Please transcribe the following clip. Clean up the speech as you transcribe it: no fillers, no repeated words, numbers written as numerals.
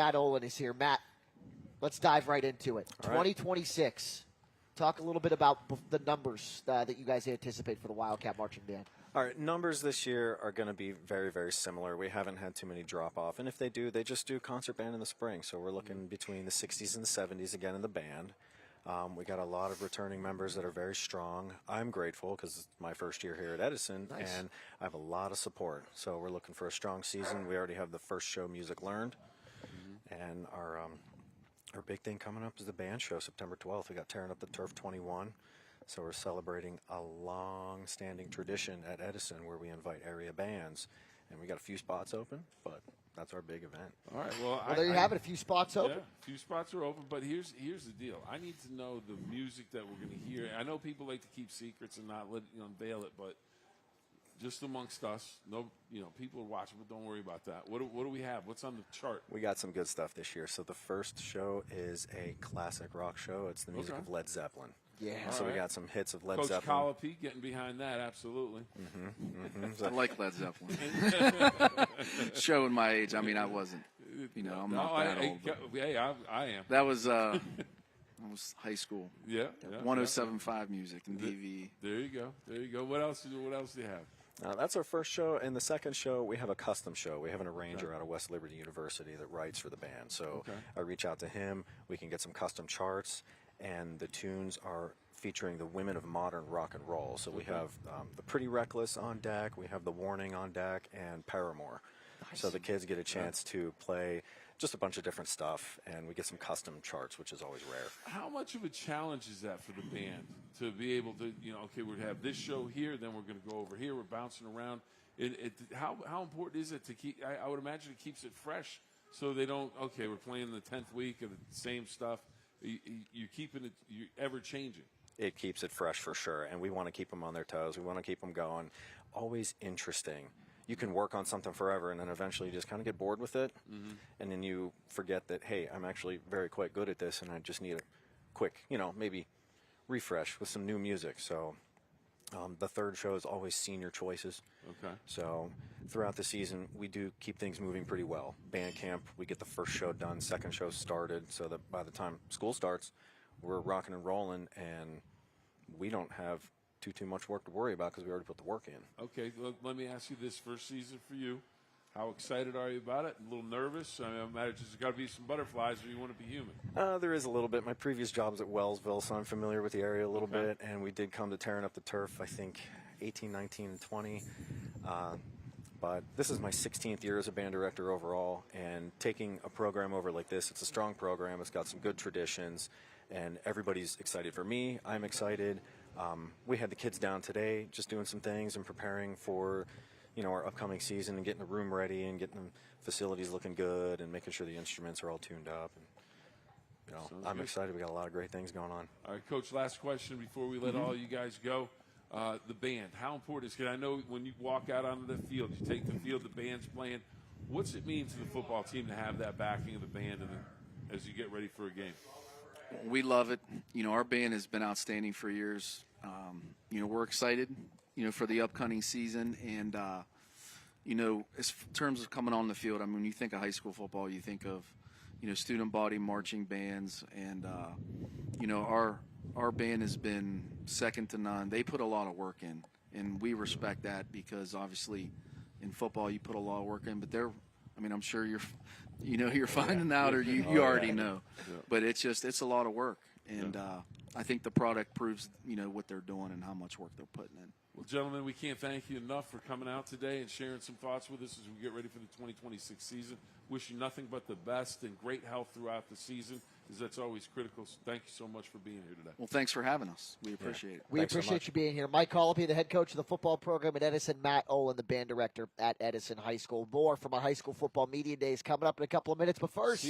Matt Olin is here. Matt, let's dive right into it. All right. 2026. Talk a little bit about the numbers that you guys anticipate for the Wildcat Marching Band. All right, numbers this year are going to be very, very similar. We haven't had too many drop-off, and if they do, they just do concert band in the spring. So we're looking between the 60s and the 70s again in the band. We got a lot of returning members that are very strong. I'm grateful because it's my first year here at Edison, Nice. and I have a lot of support. So we're looking for a strong season. We already have the first show, Music Learned, and our big thing coming up is the band show, September 12th. We got Tearing Up the Turf 21. So we're celebrating a long-standing tradition at Edison where we invite area bands. And we got a few spots open, but that's our big event. All right. Well, There you have it. A few spots open. Yeah, a few spots are open, but here's the deal. I need to know the music that we're going to hear. I know people like to keep secrets and not unveil it, but just amongst us, people are watching, but don't worry about that. What do we have? What's on the chart? We got some good stuff this year. So the first show is a classic rock show. It's the music of Led Zeppelin. Yeah. So we got some hits of Led Coach Zeppelin. Colopy getting behind that, absolutely. I like Led Zeppelin. Showing my age. I mean, I wasn't. I'm not that old. Hey, I am. That was high school. Yeah. 107.5 music and DV. There you go. There you go. What else do you have? That's our first show. And the second show, we have a custom show. We have an arranger out of West Liberty University that writes for the band. So I reach out to him. We can get some custom charts. And the tunes are featuring the women of modern rock and roll. So we have the Pretty Reckless on deck, we have the Warning on deck, and Paramore. Nice. So the kids get a chance to play just a bunch of different stuff, and we get some custom charts, which is always rare. How much of a challenge is that for the band to be able to, okay, we have this show here, then we're going to go over here, we're bouncing around. How important is it to keep, I would imagine it keeps it fresh so they don't, okay, we're playing the 10th week of the same stuff. You're keeping it, you're ever changing. It keeps it fresh for sure, and we want to keep them on their toes. We want to keep them going. Always interesting. You can work on something forever, and then eventually you just kind of get bored with it, and then you forget that, hey, I'm actually quite good at this, and I just need a quick, maybe refresh with some new music. So the third show is always senior choices. Okay. So throughout the season, we do keep things moving pretty well. Band camp, we get the first show done, second show started, so that by the time school starts, we're rocking and rolling, and we don't have too much work to worry about because we already put the work in. Okay, let me ask you this first season for you. How excited are you about it? A little nervous? I imagine there's got to be some butterflies or you want to be human. There is a little bit. My previous job's at Wellsville, so I'm familiar with the area a little bit, and we did come to Tearing Up the Turf, I think, 18, 19, and 20. But this is my 16th year as a band director overall, and taking a program over like this, it's a strong program. It's got some good traditions, and everybody's excited for me. I'm excited. We had the kids down today just doing some things and preparing for our upcoming season and getting the room ready and getting the facilities looking good and making sure the instruments are all tuned up. And, I'm excited. We got a lot of great things going on. All right, Coach, last question before we let all you guys go. The band, how important is it? I know when you walk out onto the field, you take the field, the band's playing. What's it mean to the football team to have that backing of the band as you get ready for a game? We love it. Our band has been outstanding for years. We're excited, for the upcoming season. And, as in terms of coming on the field, I mean, when you think of high school football, you think of, student body marching bands. And, our band has been second to none. They put a lot of work in, and we respect that because obviously in football you put a lot of work in. But I'm sure you're finding out or you already know. Yeah. But it's a lot of work. And I think the product proves, what they're doing and how much work they're putting in. Well, gentlemen, we can't thank you enough for coming out today and sharing some thoughts with us as we get ready for the 2026 season. Wish you nothing but the best and great health throughout the season, because that's always critical. So thank you so much for being here today. Well, thanks for having us. We appreciate it. We appreciate you being here. Mike Colopy, the head coach of the football program at Edison. Matt Olin, the band director at Edison High School. More from our high school football media days coming up in a couple of minutes. But first,